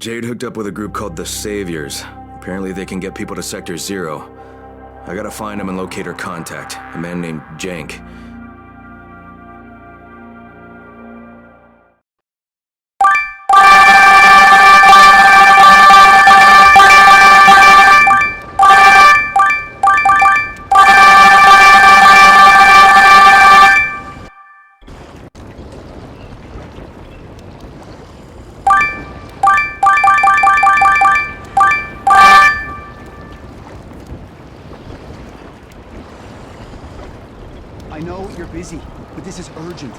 Jade hooked up with a group called the Saviors. Apparently they can get people to Sector 0. I gotta find him and locate her contact, a man named Jank. I know you're busy, but this is urgent.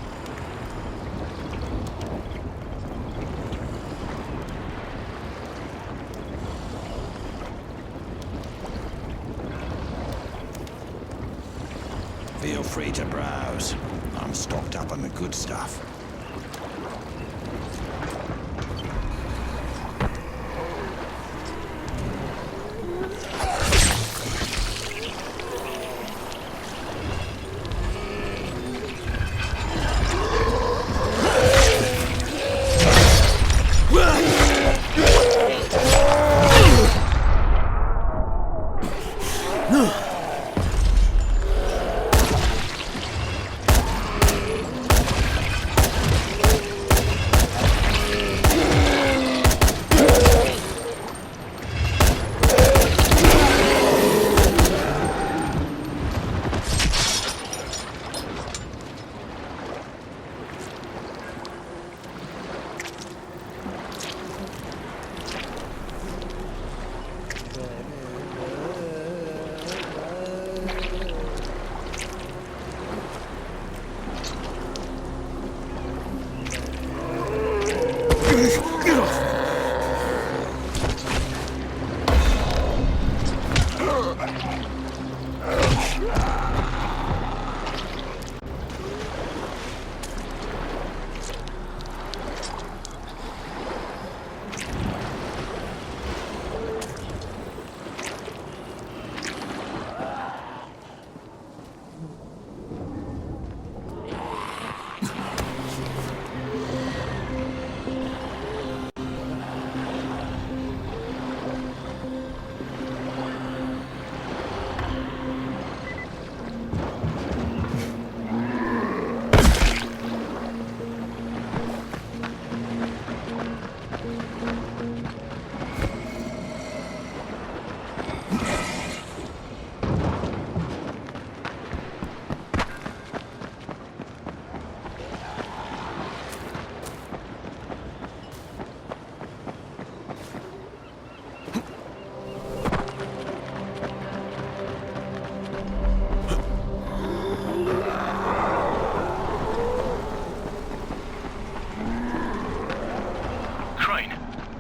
Feel free to browse. I'm stocked up on the good stuff.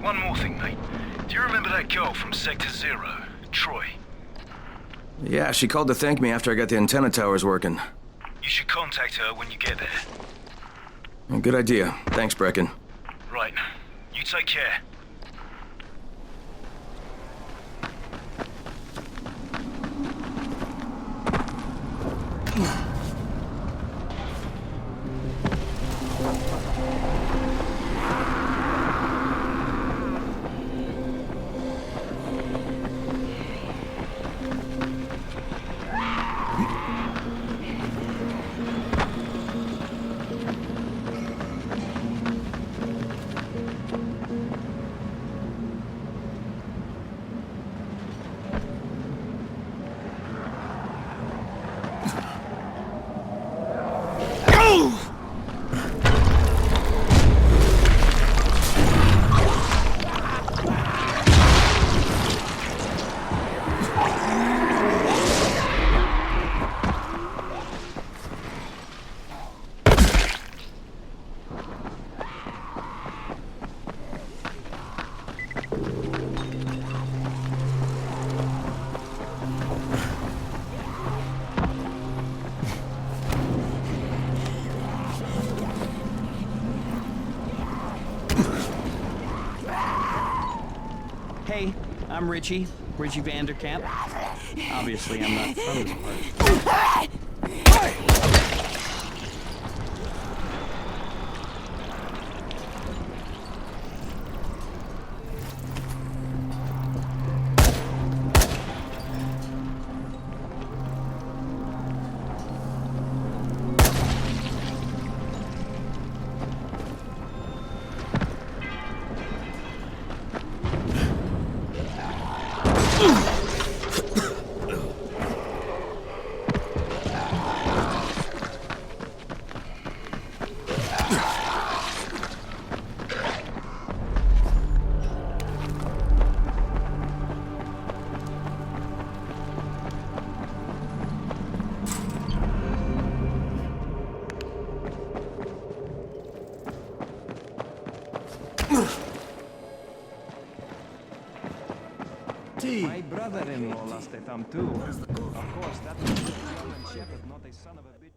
One more thing, mate. Do you remember that girl from Sector 0, Troy? Yeah, she called to thank me after I got the antenna towers working. You should contact her when you get there. Good idea. Thanks, Brecken. Right. You take care. Hey, I'm Richie Vanderkamp. Obviously, I'm not from this part. My brother-in-law lost a thumb too. Of course, that was a German shepherd, not a son of a bitch.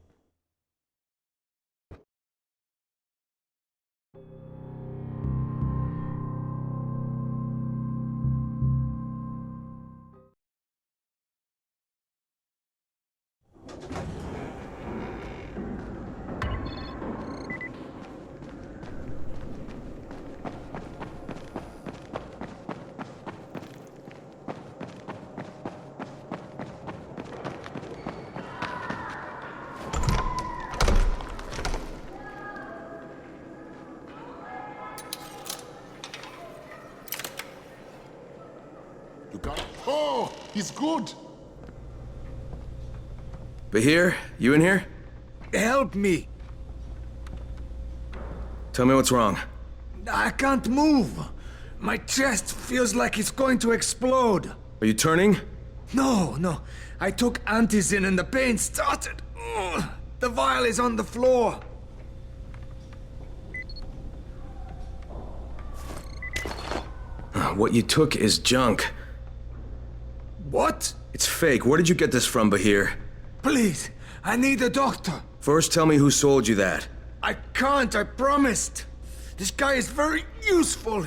You got it? Oh, he's good. Bahir, you in here? Help me! Tell me what's wrong. I can't move. My chest feels like it's going to explode. Are you turning? No. I took antizin and the pain started. Ugh. The vial is on the floor. What you took is junk. What? It's fake. Where did you get this from, Bahir? Please, I need a doctor. First, tell me who sold you that. I can't, I promised. This guy is very useful.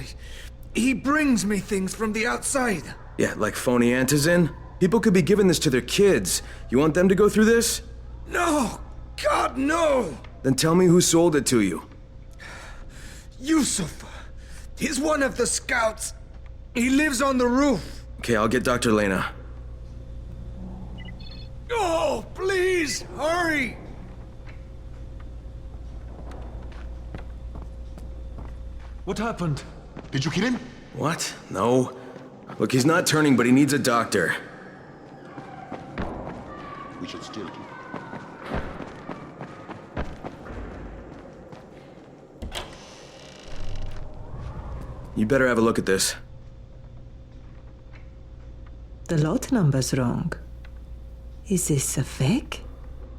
He brings me things from the outside. Yeah, like phony antizin? People could be giving this to their kids. You want them to go through this? No! God, no! Then tell me who sold it to you. Yusuf. He's one of the scouts. He lives on the roof. Okay, I'll get Dr. Lena. Oh, please, hurry! What happened? Did you kill him? What? No. Look, he's not turning, but he needs a doctor. We should still do. You better have a look at this. The lot number's wrong. Is this a fake?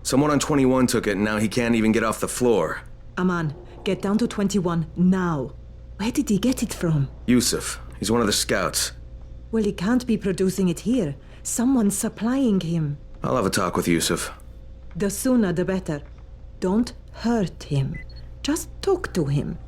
Someone on 21 took it, and now he can't even get off the floor. Aman, get down to 21 now. Where did he get it from? Yusuf. He's one of the scouts. Well, he can't be producing it here. Someone's supplying him. I'll have a talk with Yusuf. The sooner the better. Don't hurt him. Just talk to him.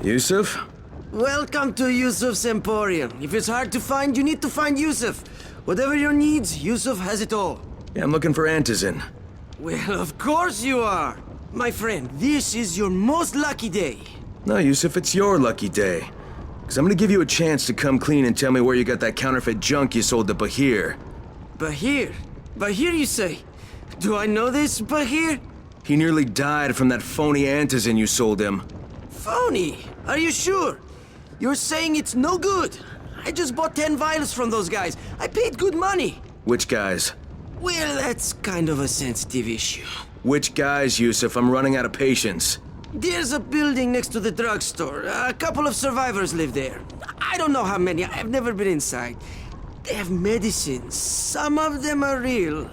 Yusuf? Welcome to Yusuf's Emporium. If it's hard to find, you need to find Yusuf. Whatever your needs, Yusuf has it all. Yeah, I'm looking for antizin. Well, of course you are. My friend, this is your most lucky day. No, Yusuf, it's your lucky day. Because I'm gonna give you a chance to come clean and tell me where you got that counterfeit junk you sold to Bahir. Bahir? Bahir, you say? Do I know this, Bahir? He nearly died from that phony antizin you sold him. Phony? Are you sure? You're saying it's no good. I just bought 10 vials from those guys. I paid good money. Which guys? Well, that's kind of a sensitive issue. Which guys, Yusuf? I'm running out of patience. There's a building next to the drugstore. A couple of survivors live there. I don't know how many. I've never been inside. They have medicines. Some of them are real.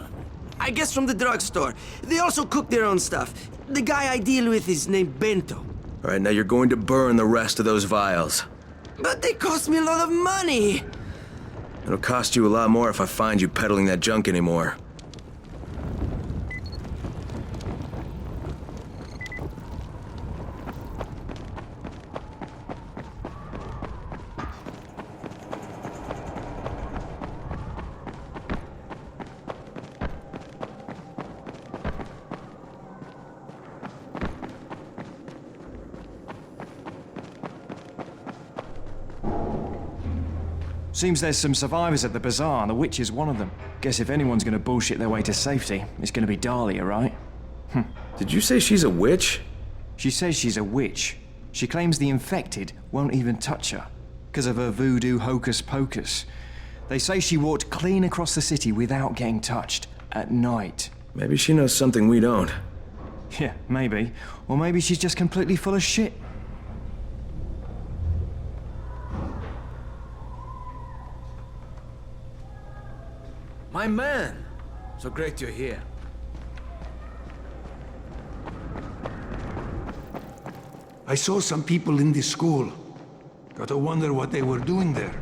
I guess from the drugstore. They also cook their own stuff. The guy I deal with is named Bento. All right, now you're going to burn the rest of those vials. But they cost me a lot of money. It'll cost you a lot more if I find you peddling that junk anymore. Seems there's some survivors at the bazaar, and the witch is one of them. Guess if anyone's gonna bullshit their way to safety, it's gonna be Dahlia, right? Did you say she's a witch? She says she's a witch. She claims the infected won't even touch her, because of her voodoo hocus pocus. They say she walked clean across the city without getting touched. At night. Maybe she knows something we don't. Yeah, maybe. Or maybe she's just completely full of shit. My man! So great you're here. I saw some people in this school. Gotta wonder what they were doing there.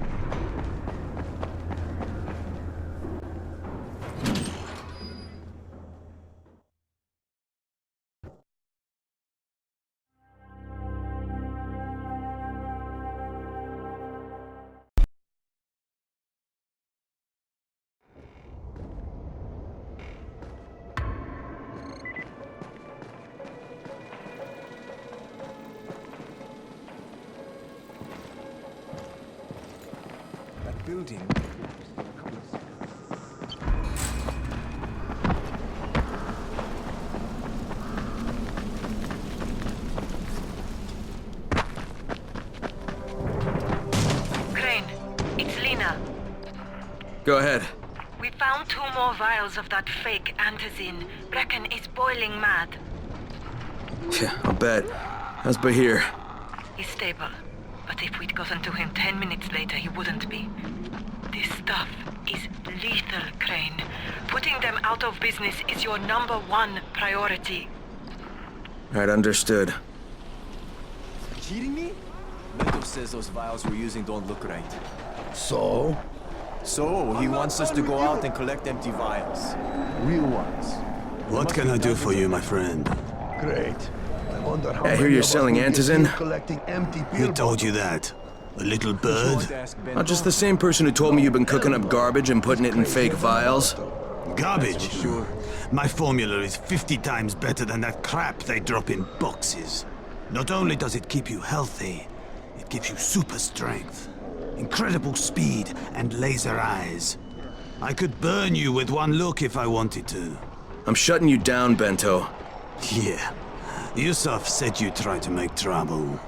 Building. Crane, it's Lena. Go ahead. We found 2 more vials of that fake antizin. Brecken is boiling mad. Yeah, I'll bet. How's Bahir? He's stable. But if we'd gotten to him 10 minutes later, he wouldn't be. This stuff is lethal, Crane. Putting them out of business is your #1 priority. Right, understood. Kidding me? Mentor says those vials we're using don't look right. So? So, he wants us to go out and collect empty vials. Real ones. What can I do for you, my friend? Great. I wonder how I hear many you're of us selling will get antizin? here collecting empty Who beer told you that? A little bird? Not just the same person who told me you've been cooking up garbage and putting it in fake vials. Garbage? My formula is 50 times better than that crap they drop in boxes. Not only does it keep you healthy, it gives you super strength, incredible speed, and laser eyes. I could burn you with one look if I wanted to. I'm shutting you down, Bento. Yeah. Yusuf said you tried to make trouble.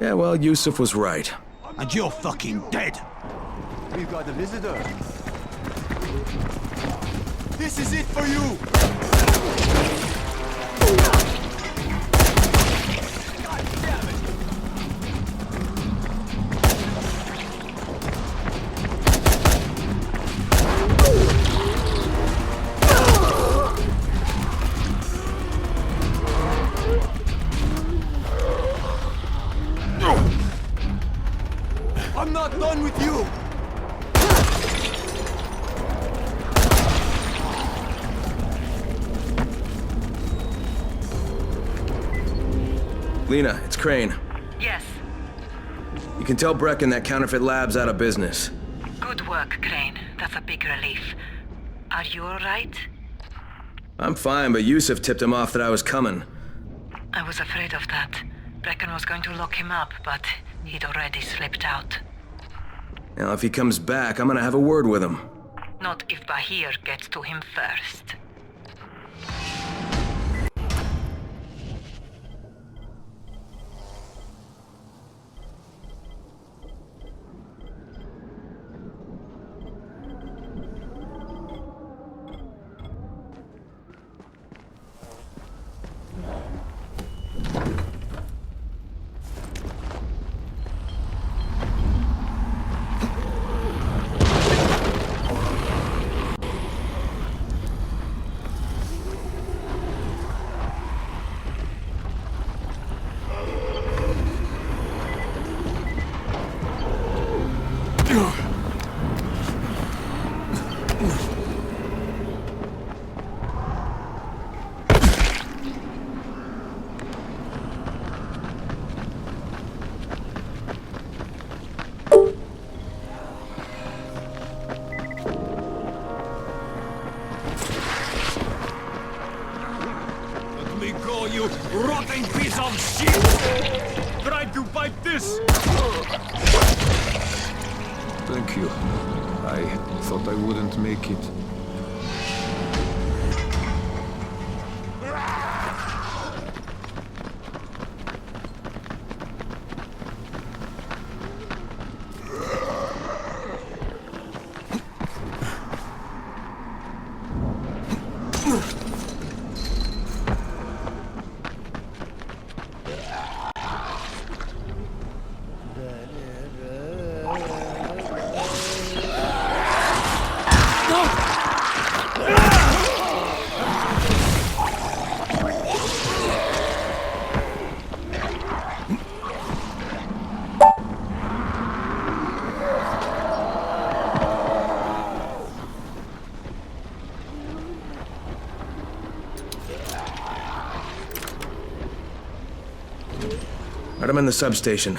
Yeah, well, Yusuf was right. And you're fucking dead! We've got a visitor. This is it for you! God damn it! I'm not done with you! Lena, it's Crane. Yes. You can tell Brecken that counterfeit lab's out of business. Good work, Crane. That's a big relief. Are you alright? I'm fine, but Yusuf tipped him off that I was coming. I was afraid of that. Brecken was going to lock him up, but he'd already slipped out. Now, if he comes back, I'm gonna have a word with him. Not if Bahir gets to him first. You rotten piece of shit! Tried to bite this! Thank you. I thought I wouldn't make it. Right, I'm in the substation.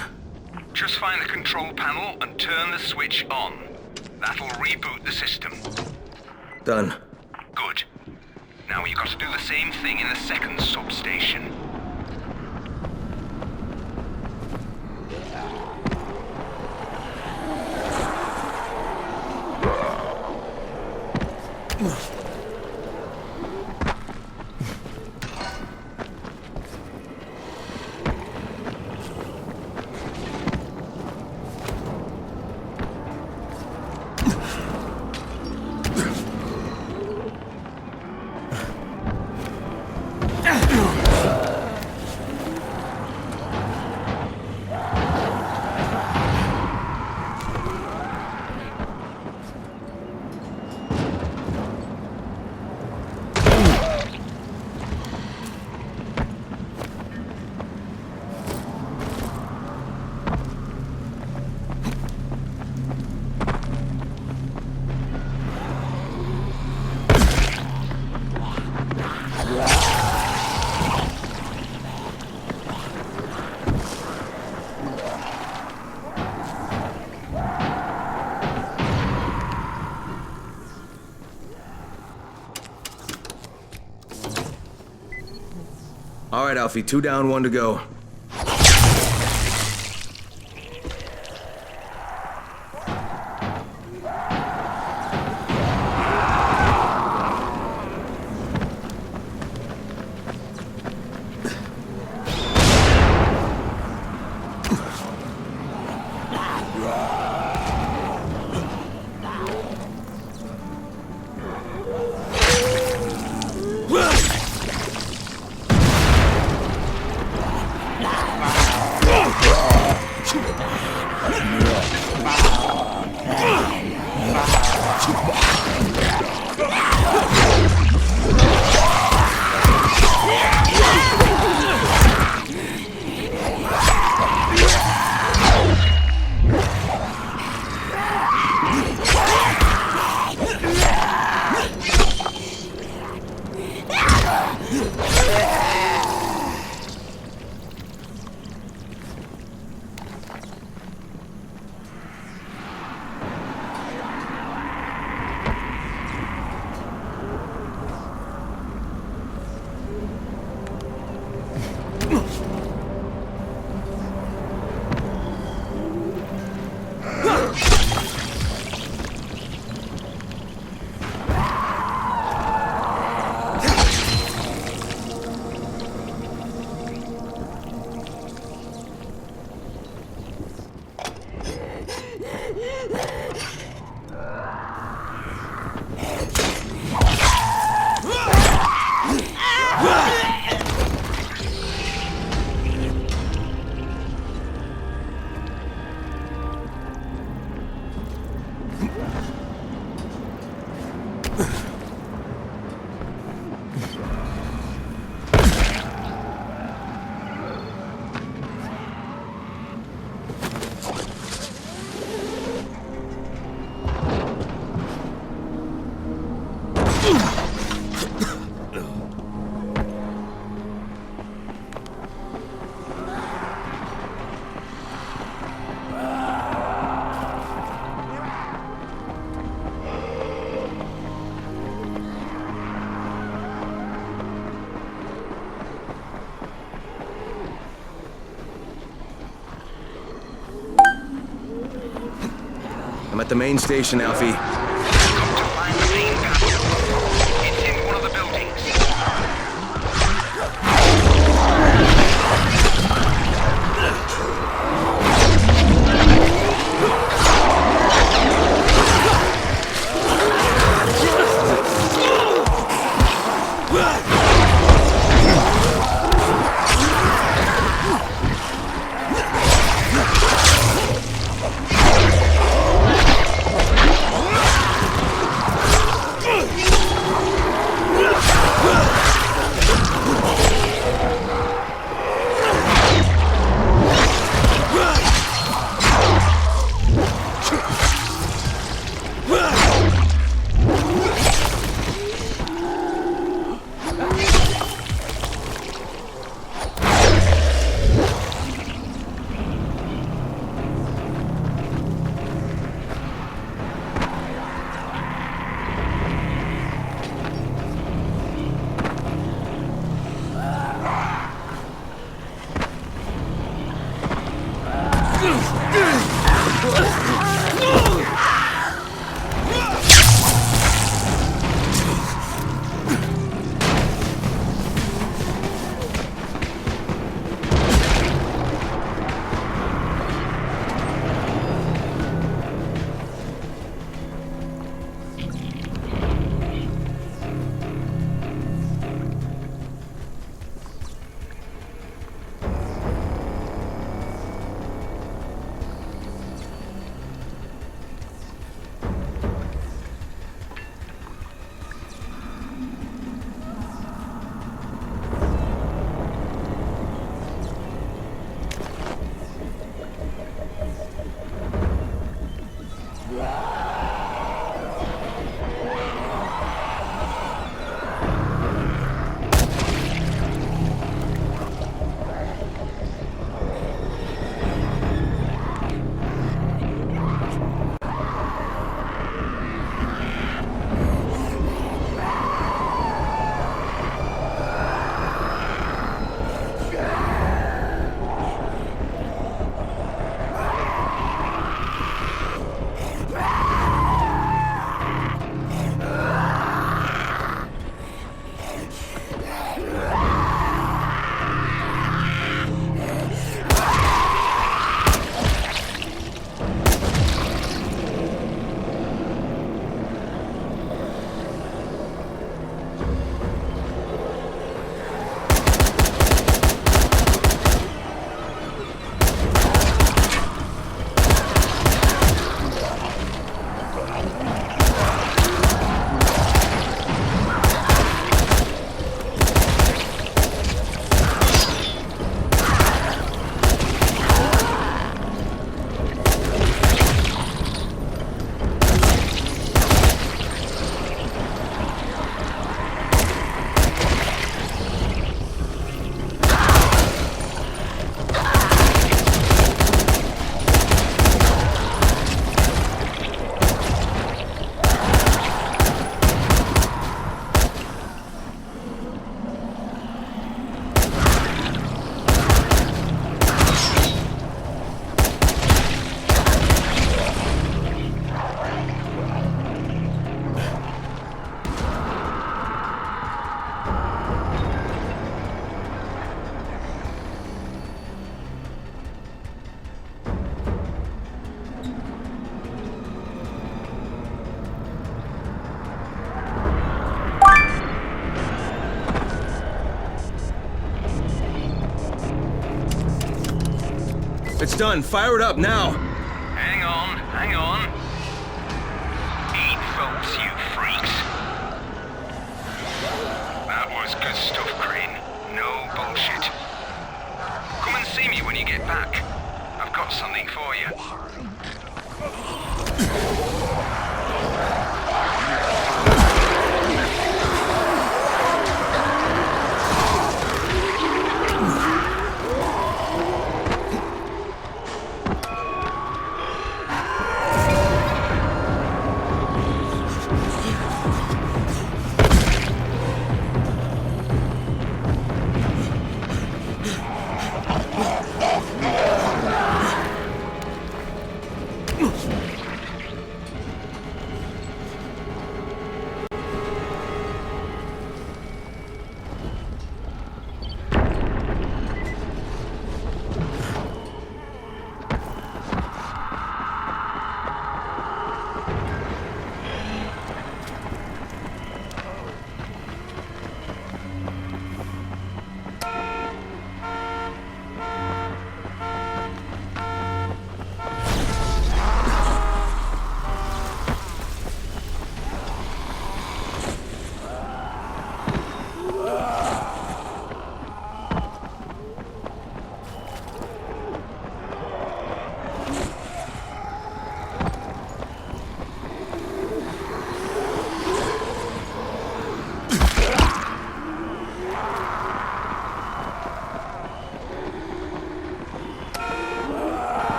Just find the control panel and turn the switch on. That'll reboot the system. Done. Good. Now you got to do the same thing in the second substation. All right, Alfie, 2 down, 1 to go. I'm at the main station, Alfie. Got to find the main panel. It's in one of the buildings. It's done. Fire it up now. Hang on, hang on. Eat folks, you freaks. That was good stuff, Crane. No bullshit. Come and see me when you get back. I've got something for you.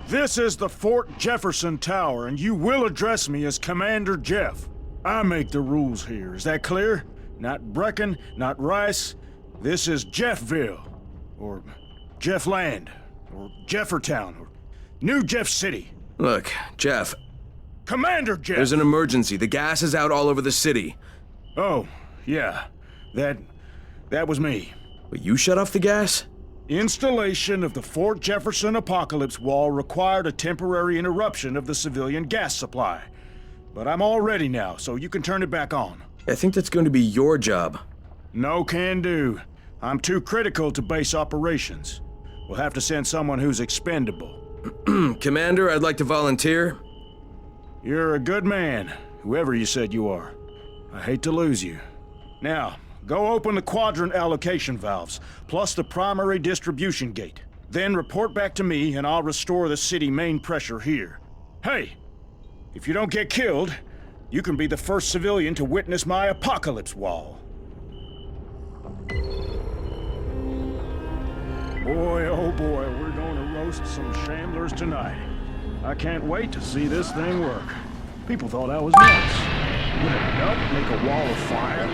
This is the Fort Jefferson Tower, and you will address me as Commander Jeff. I make the rules here, is that clear? Not Brecken, not Rice. This is Jeffville, or Jeffland, or Jeffertown, or New Jeff City. Look, Jeff. Commander Jeff! There's an emergency. The gas is out all over the city. Oh, yeah. That was me. But you shut off the gas? Installation of the Fort Jefferson Apocalypse Wall required a temporary interruption of the civilian gas supply. But I'm all ready now, so you can turn it back on. I think that's going to be your job. No can do. I'm too critical to base operations. We'll have to send someone who's expendable. Commander, I'd like to volunteer. You're a good man, whoever you said you are. I hate to lose you. Now, go open the quadrant allocation valves, plus the primary distribution gate. Then report back to me, and I'll restore the city main pressure here. Hey, if you don't get killed, you can be the first civilian to witness my apocalypse wall. Boy, oh boy, we're going to roast some shamblers tonight. I can't wait to see this thing work. People thought I was nuts. Would a duck make a wall of fire?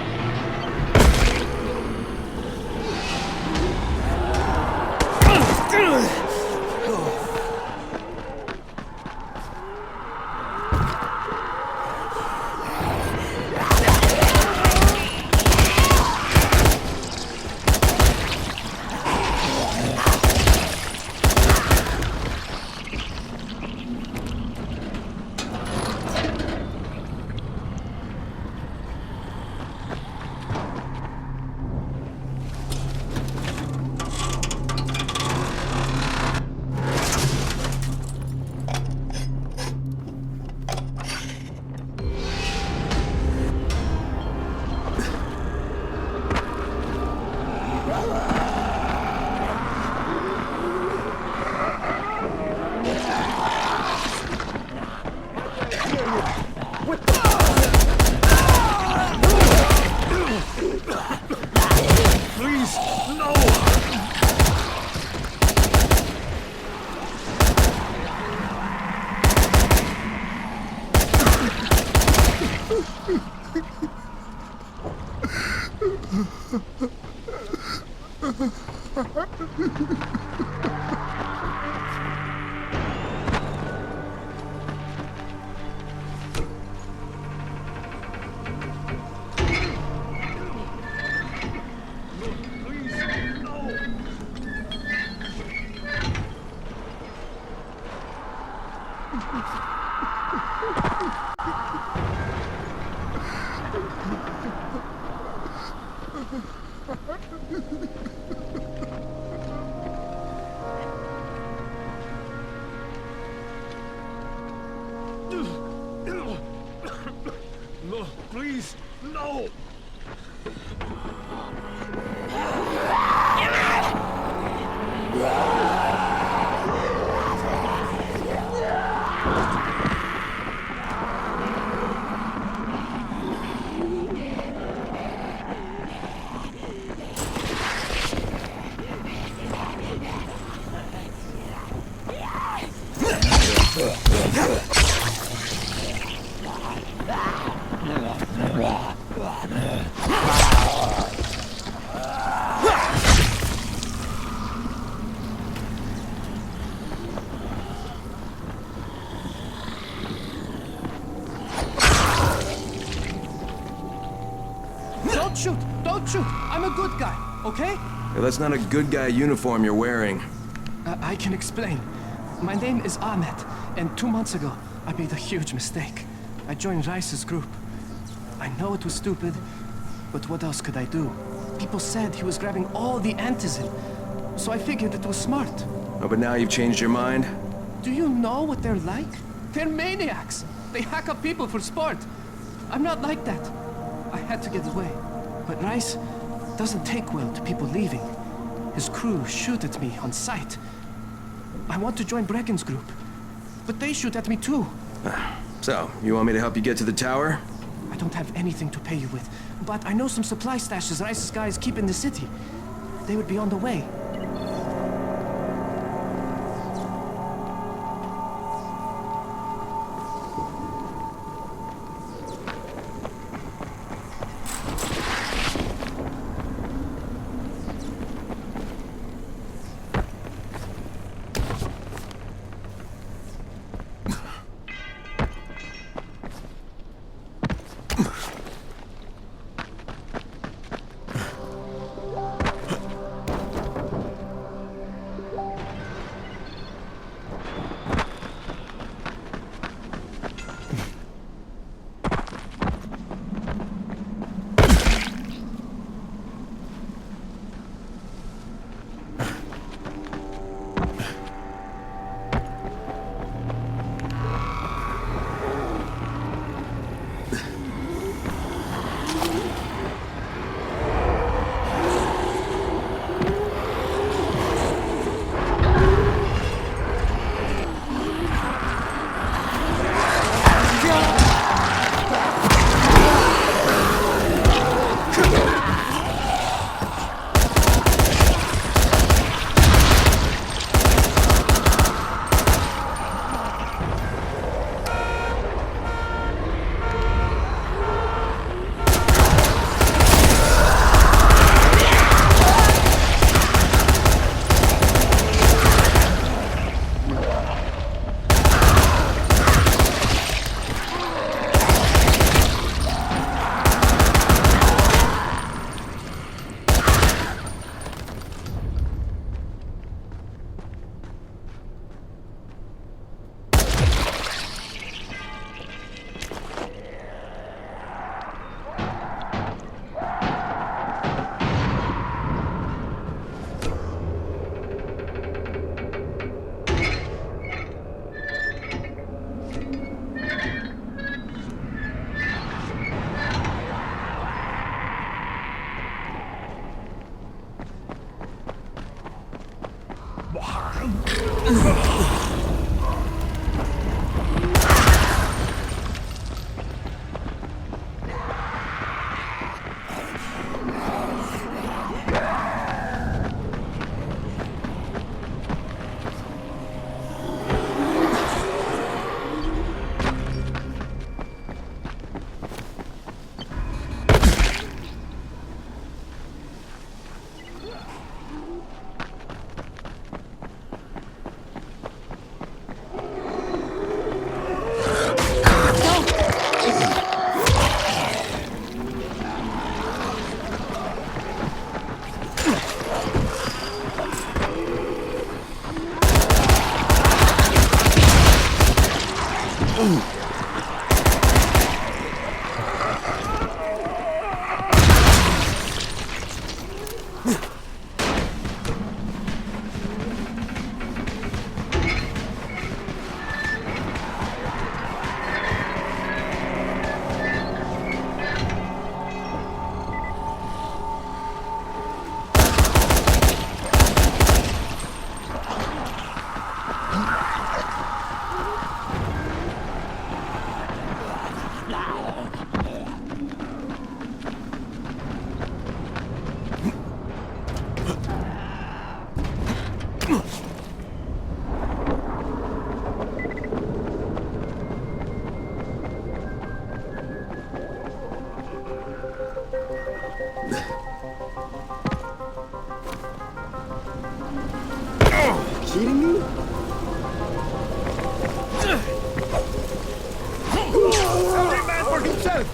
please! No! Don't shoot! Don't shoot! I'm a good guy, okay? Yeah, that's not a good guy uniform you're wearing. I can explain. My name is Ahmed, and 2 months ago, I made a huge mistake. I joined Rice's group. I know it was stupid, but what else could I do? People said he was grabbing all the antizin, so I figured it was smart. Oh, but now you've changed your mind? Do you know what they're like? They're maniacs! They hack up people for sport. I'm not like that. I had to get away. But Rice doesn't take well to people leaving. His crew shoot at me on sight. I want to join Brecken's group, but they shoot at me too. So, you want me to help you get to the tower? I don't have anything to pay you with, but I know some supply stashes Rice's guys keep in the city. They would be on the way. Kidding me? Every man for himself!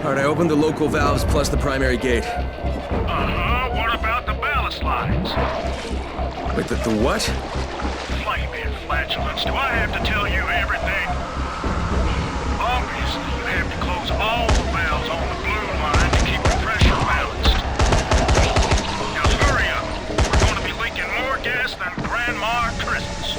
Alright, I opened the local valves plus the primary gate. Uh-huh, what about the ballast lines? Wait, the what? Flaming flatulence, do I have to tell you everything? Obviously, you have to close all the valves on the blue line to keep the pressure balanced. Now hurry up. We're going to be leaking more gas than Grandma at Christmas.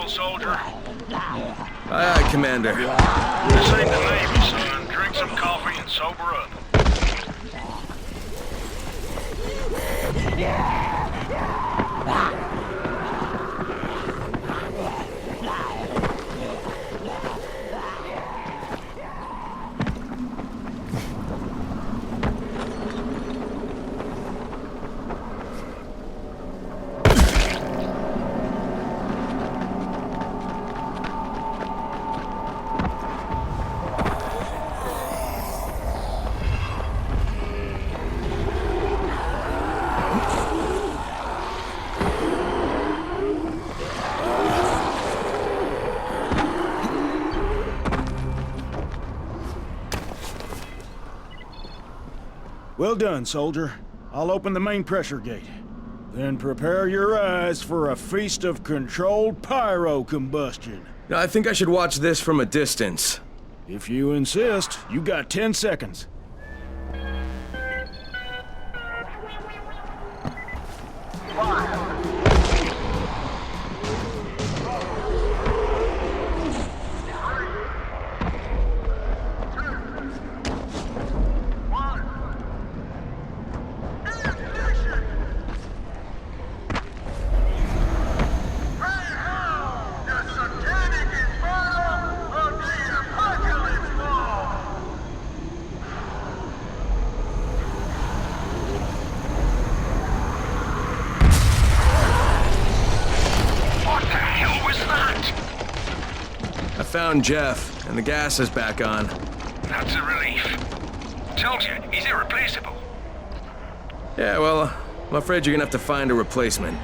Soldier. Aye, aye, Commander. This ain't the Navy, son. Drink some coffee and sober up. Well done, soldier. I'll open the main pressure gate. Then prepare your eyes for a feast of controlled pyro combustion. I think I should watch this from a distance. If you insist, you got 10 seconds. I found Jeff, and the gas is back on. That's a relief. Told you, he's irreplaceable. Yeah, well, I'm afraid you're gonna have to find a replacement.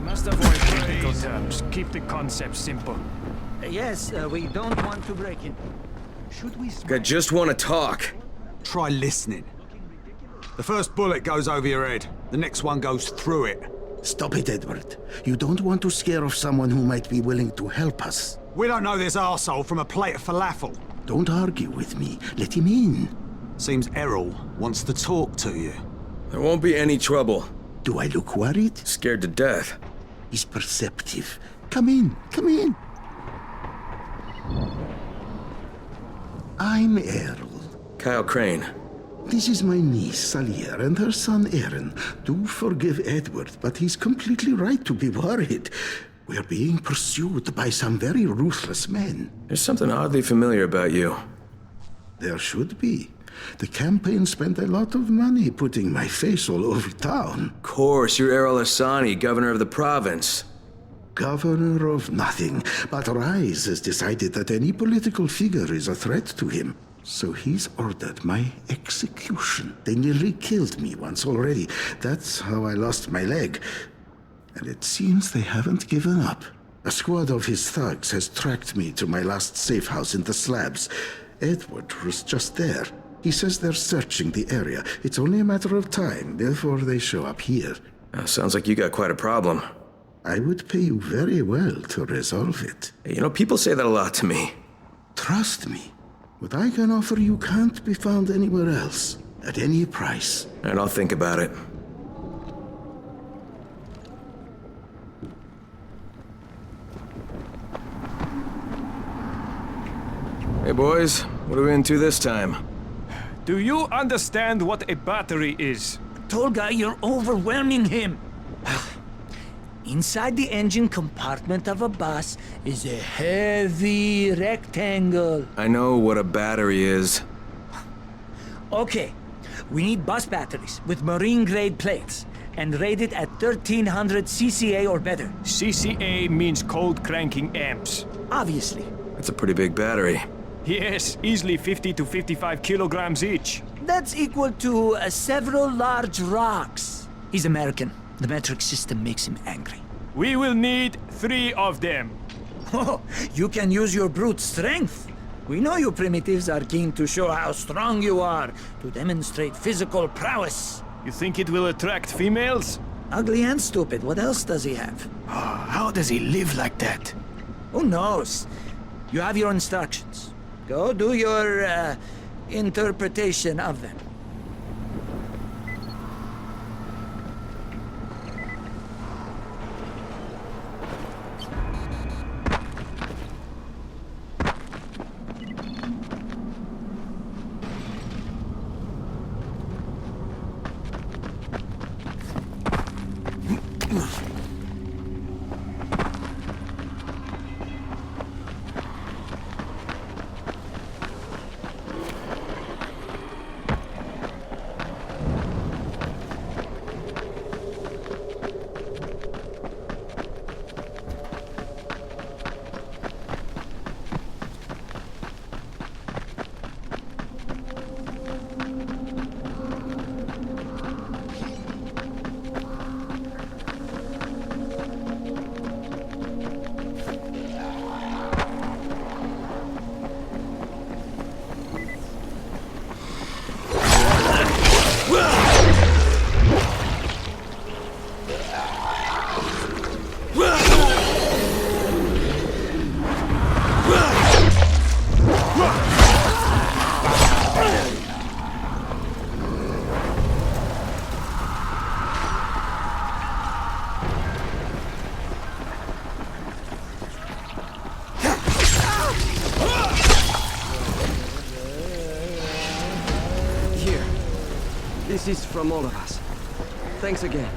Must avoid technical terms. Keep the concept simple. Yes, we don't want to break in. Should we... I just want to talk. Try listening. The first bullet goes over your head. The next one goes through it. Stop it, Edward. You don't want to scare off someone who might be willing to help us. We don't know this arsehole from a plate of falafel. Don't argue with me. Let him in. Seems Errol wants to talk to you. There won't be any trouble. Do I look worried? Scared to death. He's perceptive. Come in, come in. I'm Errol. Kyle Crane. This is my niece, Salia, and her son, Aaron. Do forgive Edward, but he's completely right to be worried. We're being pursued by some very ruthless men. There's something oddly familiar about you. There should be. The campaign spent a lot of money putting my face all over town. Of course, you're Errol Hassani, governor of the province. Governor of nothing, but Rise has decided that any political figure is a threat to him. So he's ordered my execution. They nearly killed me once already. That's how I lost my leg. And it seems they haven't given up. A squad of his thugs has tracked me to my last safe house in the slabs. Edward was just there. He says they're searching the area. It's only a matter of time before they show up here. Sounds like you got quite a problem. I would pay you very well to resolve it. You know, people say that a lot to me. Trust me. What I can offer you can't be found anywhere else, at any price. And I'll think about it. Hey boys, what are we into this time? Do you understand what a battery is? Tolga, you're overwhelming him. Inside the engine compartment of a bus is a heavy rectangle. I know what a battery is. Okay, we need bus batteries with marine-grade plates and rated at 1300 CCA or better. CCA means cold cranking amps. Obviously. That's a pretty big battery. Yes, easily 50 to 55 kilograms each. That's equal to several large rocks. He's American. The metric system makes him angry. We will need 3 of them. Oh, you can use your brute strength. We know you primitives are keen to show how strong you are, to demonstrate physical prowess. You think it will attract females? Ugly and stupid. What else does he have? How does he live like that? Who knows? You have your instructions. Go do your, interpretation of them. This is from all of us. Thanks again.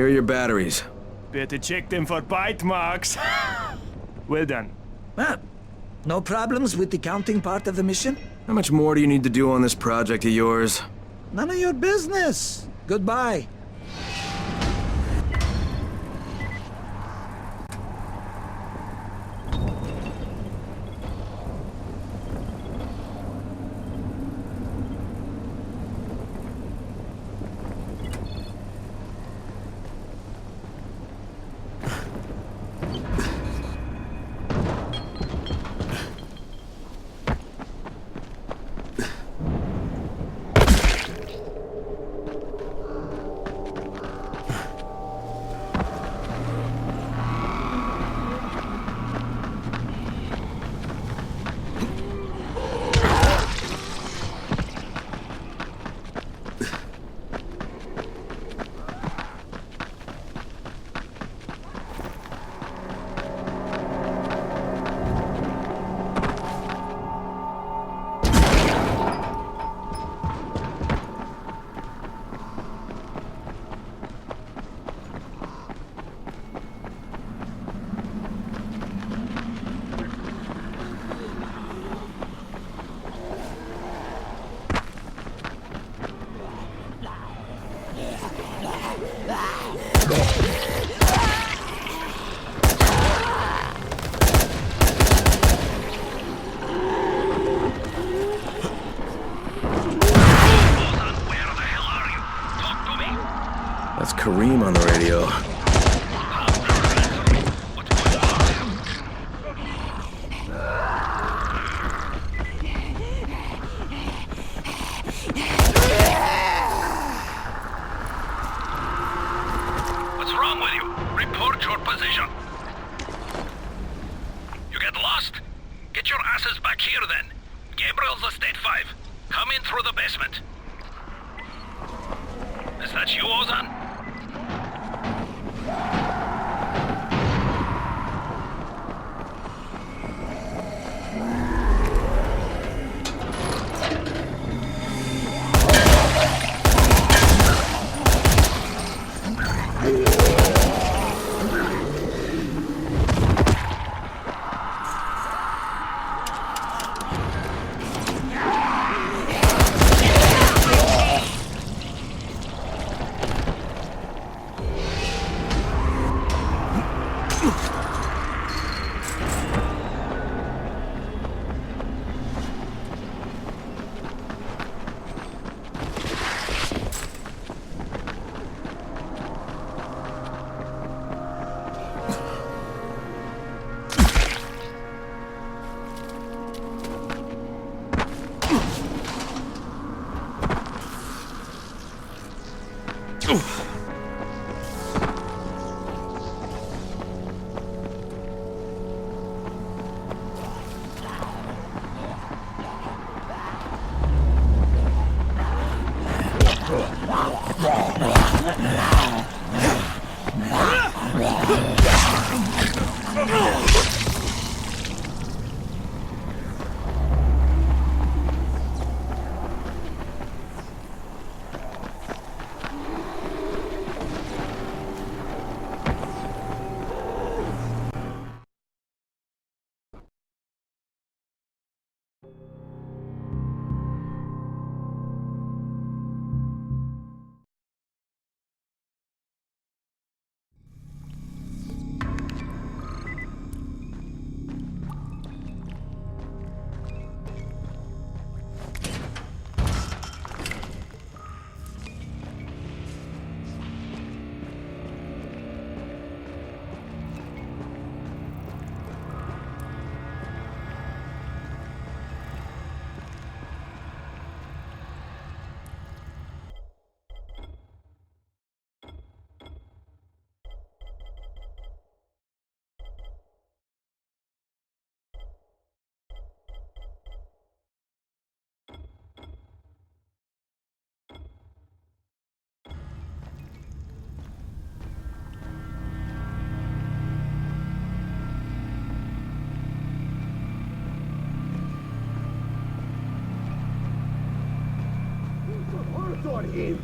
Here are your batteries. Better check them for bite marks. Well done. Ah, no problems with the counting part of the mission? How much more do you need to do on this project of yours? None of your business. Goodbye. That's Kareem on the radio. What's wrong with you? Report your position. You get lost? Get your asses back here then. Gabriel's Estate 5. Come in through the basement. Is that you, Ozan? on him!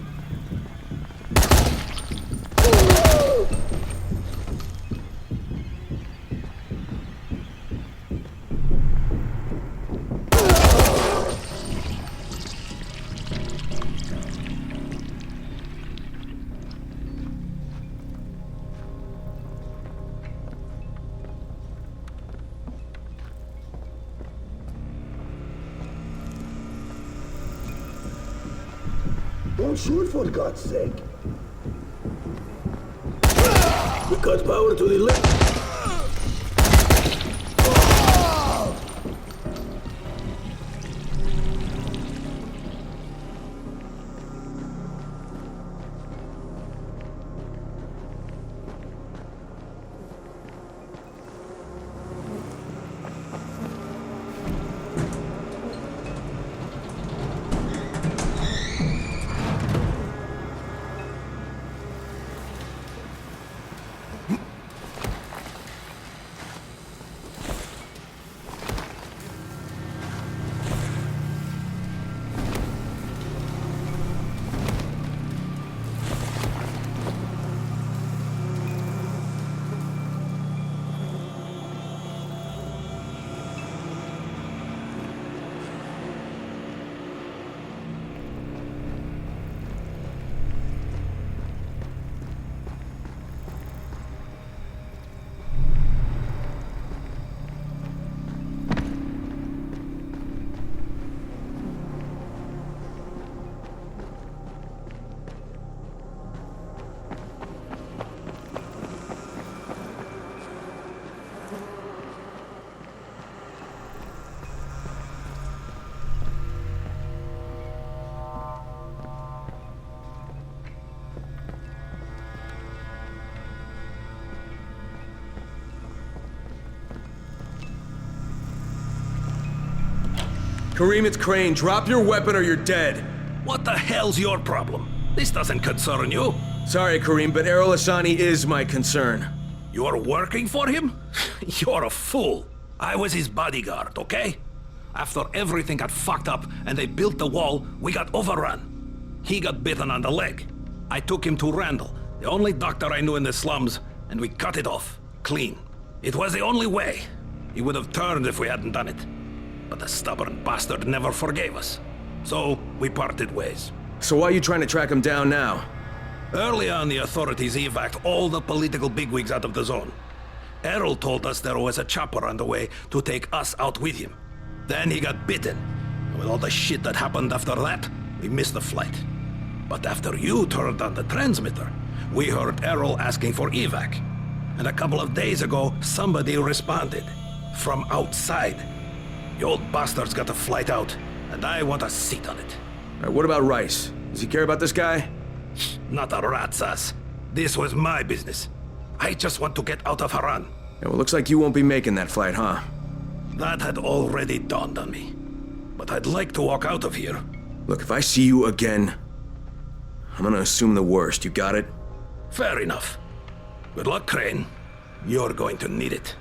Don't shoot, for God's sake. We cut power to the left. Kareem, it's Crane. Drop your weapon or you're dead. What the hell's your problem? This doesn't concern you. Sorry, Kareem, but Errol Hassani is my concern. You're working for him? You're a fool. I was his bodyguard, okay? After everything got fucked up and they built the wall, we got overrun. He got bitten on the leg. I took him to Randall, the only doctor I knew in the slums, and we cut it off. Clean. It was the only way. He would have turned if we hadn't done it. But the stubborn bastard never forgave us. So, we parted ways. So why are you trying to track him down now? Early on, the authorities evacuated all the political bigwigs out of the zone. Errol told us there was a chopper on the way to take us out with him. Then he got bitten. With all the shit that happened after that, we missed the flight. But after you turned on the transmitter, we heard Errol asking for evac. And a couple of days ago, somebody responded. From outside. The old bastard's got a flight out, and I want a seat on it. Alright, what about Rice? Does he care about this guy? Not a rat's ass. This was my business. I just want to get out of Haran. Yeah, well, looks like you won't be making that flight, huh? That had already dawned on me. But I'd like to walk out of here. Look, if I see you again, I'm gonna assume the worst. You got it? Fair enough. Good luck, Crane. You're going to need it.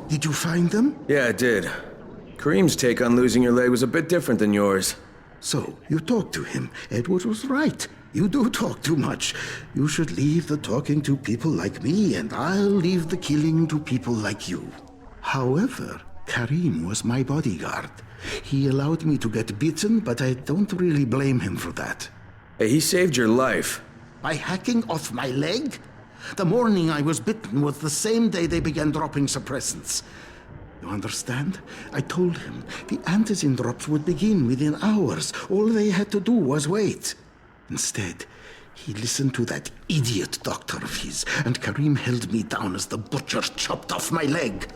Did you find them? Yeah, I did. Kareem's take on losing your leg was a bit different than yours. So, you talked to him. Edward was right. You do talk too much. You should leave the talking to people like me, and I'll leave the killing to people like you. However, Kareem was my bodyguard. He allowed me to get bitten, but I don't really blame him for that. Hey, he saved your life. By hacking off my leg? The morning I was bitten was the same day they began dropping suppressants. You understand? I told him the antizin drops would begin within hours. All they had to do was wait. Instead, he listened to that idiot doctor of his, and Kareem held me down as the butcher chopped off my leg.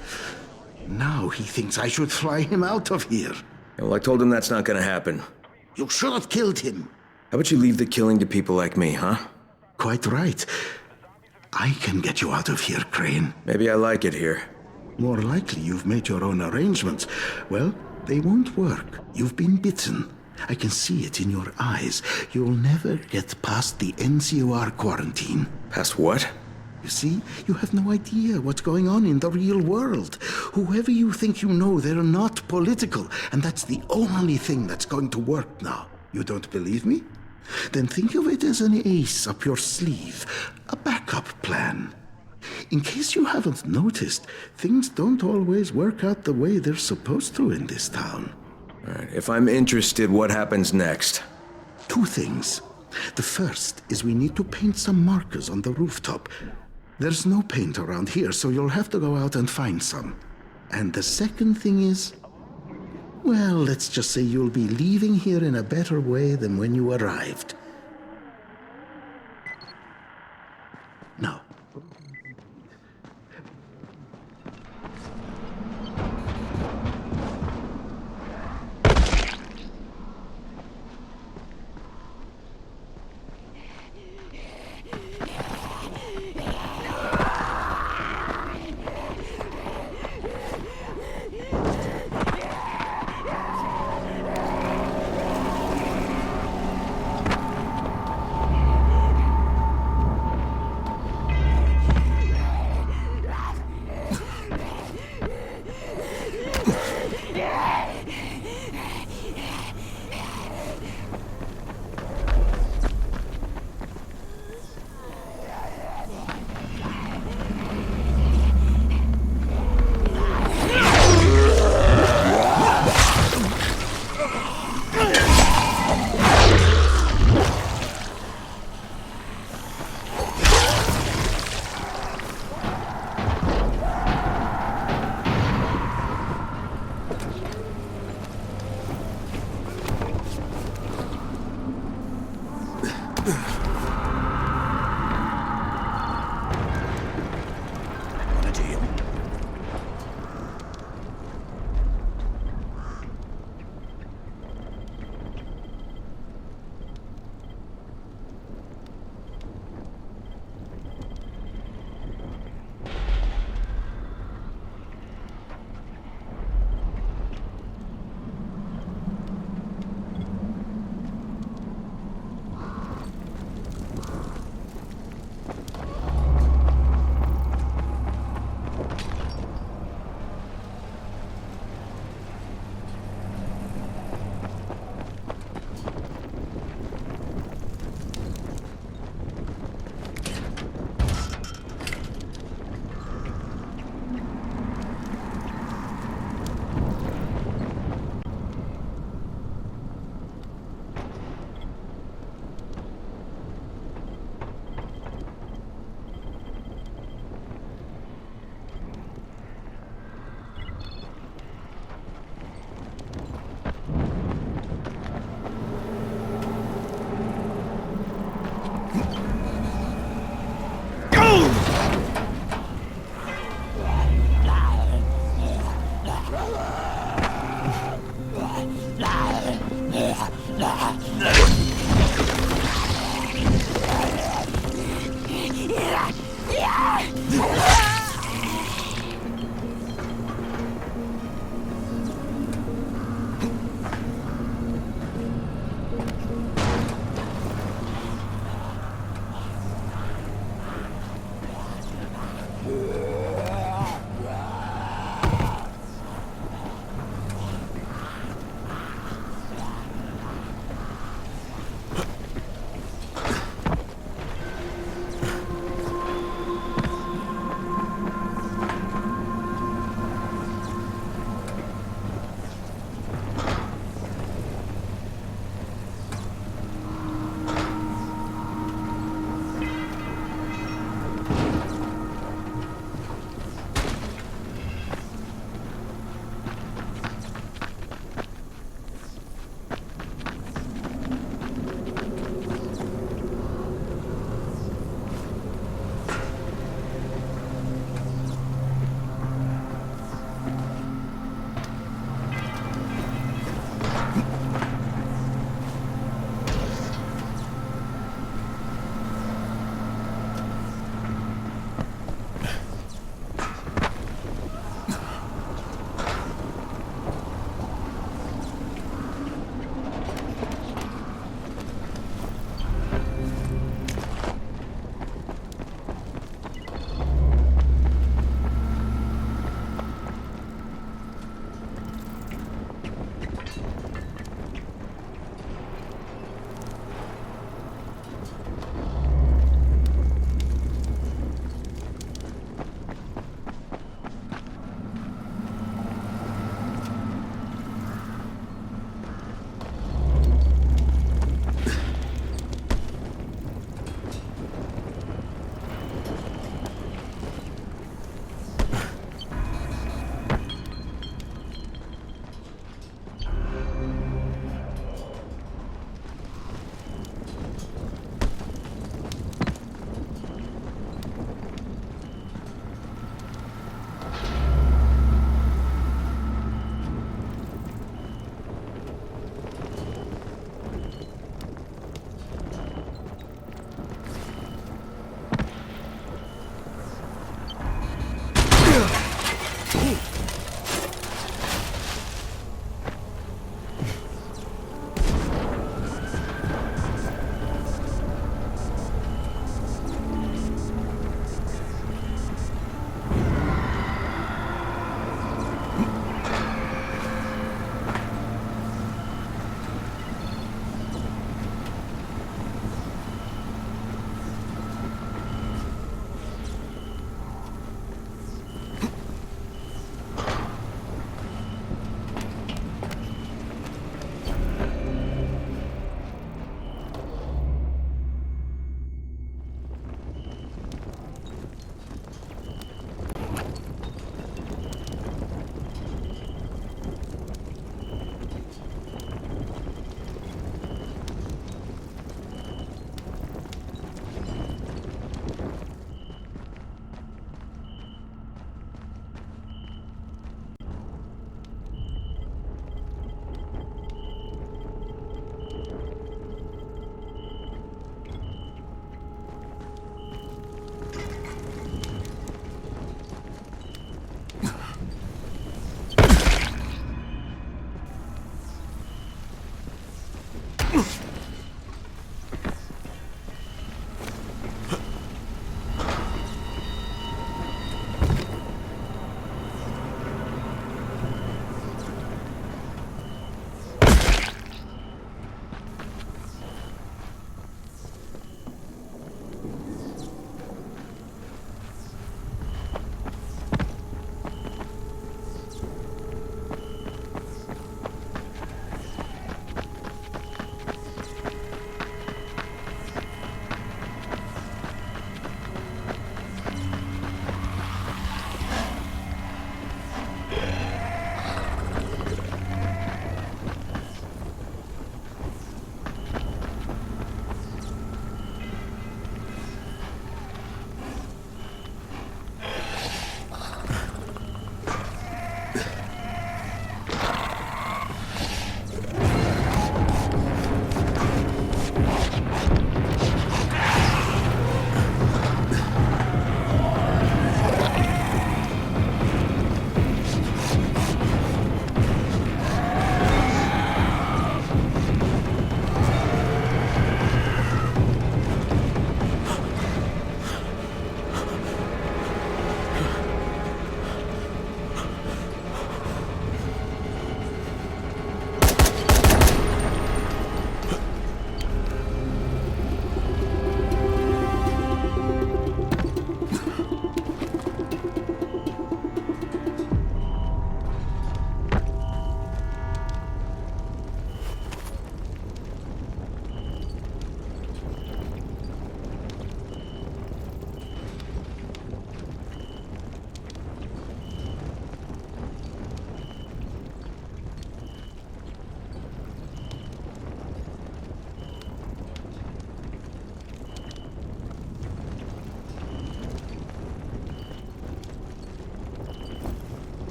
Now he thinks I should fly him out of here. Well, I told him that's not gonna happen. You should have killed him. How about you leave the killing to people like me, huh? Quite right. I can get you out of here, Crane. Maybe I like it here. More likely you've made your own arrangements. Well, they won't work. You've been bitten. I can see it in your eyes. You'll never get past the NCOR quarantine. Past what? You see, you have no idea what's going on in the real world. Whoever you think you know, they're not political, and that's the only thing that's going to work now. You don't believe me? Then think of it as an ace up your sleeve, a backup plan. In case you haven't noticed, things don't always work out the way they're supposed to in this town. All right, if I'm interested, what happens next? 2 things. The first is we need to paint some markers on the rooftop. There's no paint around here, so you'll have to go out and find some. And the second thing is, well, let's just say you'll be leaving here in a better way than when you arrived. Now,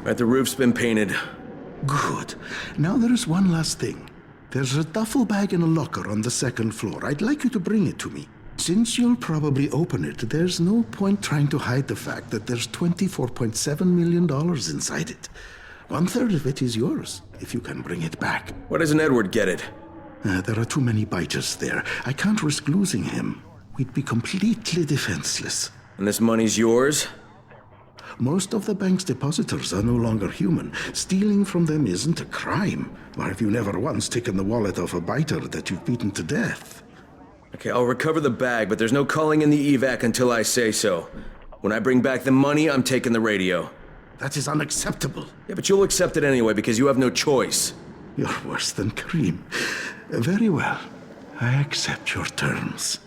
Right, the roof's been painted. Good. Now there is one last thing. There's a duffel bag in a locker on the second floor. I'd like you to bring it to me. Since you'll probably open it, there's no point trying to hide the fact that there's $24.7 million inside it. 1/3 of it is yours, if you can bring it back. Why doesn't Edward get it? There are too many biters there. I can't risk losing him. We'd be completely defenseless. And this money's yours? Most of the bank's depositors are no longer human. Stealing from them isn't a crime. Or have you never once taken the wallet of a biter that you've beaten to death? Okay, I'll recover the bag, but there's no calling in the evac until I say so. When I bring back the money, I'm taking the radio. That is unacceptable. Yeah, but you'll accept it anyway because you have no choice. You're worse than Kareem. Very well. I accept your terms.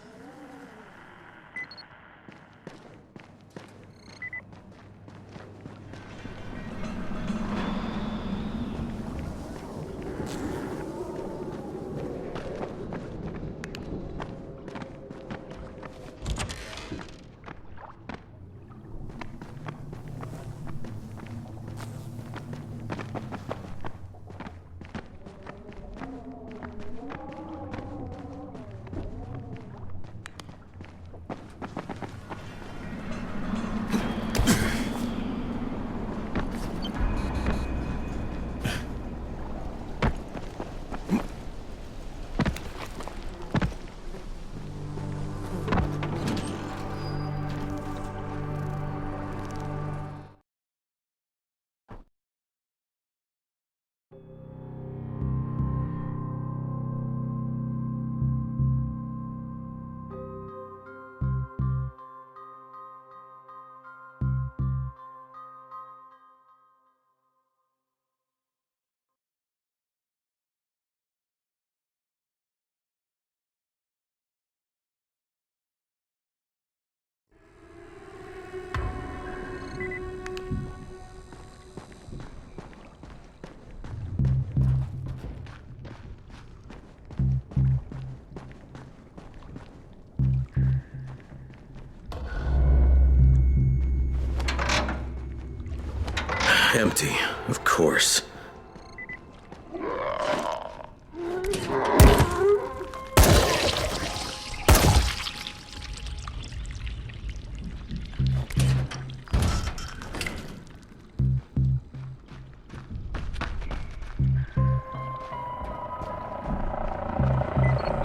Empty, of course.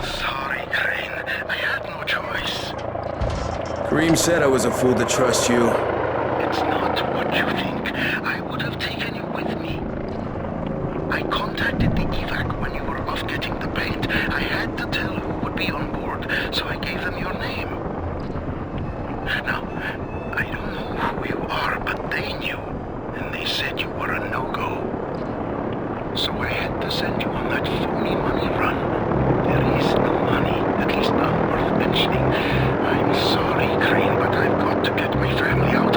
Sorry, Crane. I had no choice. Kareem said I was a fool to trust you. It's not what you think. I would have taken you with me. I contacted the evac when you were off getting the paint. I had to tell who would be on board, so I gave them your name. Now, I don't know who you are, but they knew, and they said you were a no-go. So I had to send you on that phony money run. There is no money, at least not worth mentioning. I'm sorry, Crane, but I've got to get my family out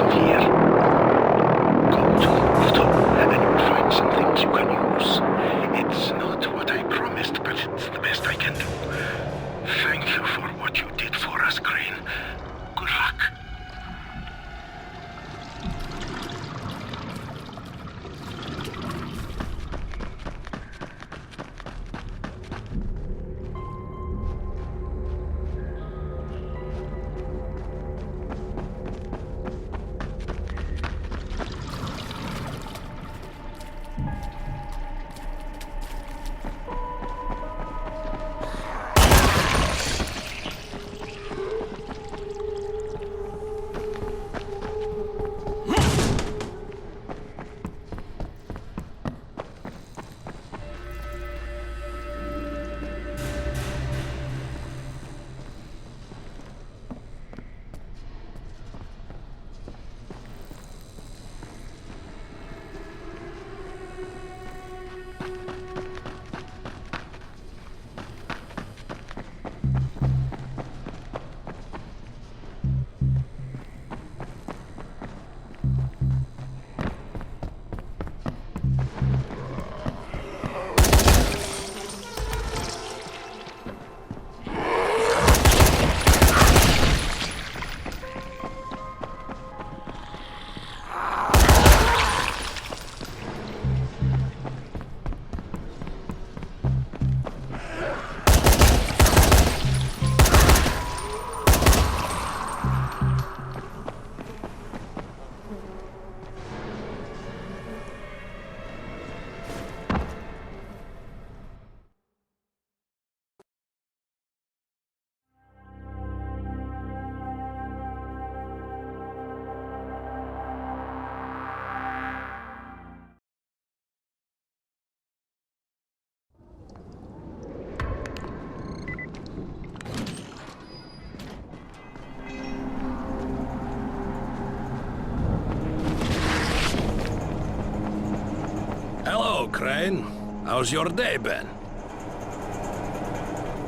Crane. How's your day been?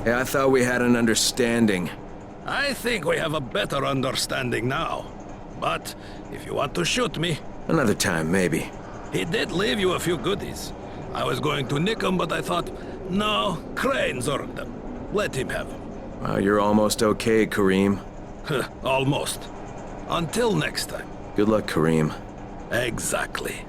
Hey, I thought we had an understanding. I think we have a better understanding now. But if you want to shoot me... Another time, maybe. He did leave you a few goodies. I was going to nick them, but I thought, no, Crane's earned them. Let him have them. Well, you're almost okay, Kareem. Almost. Until next time. Good luck, Kareem. Exactly.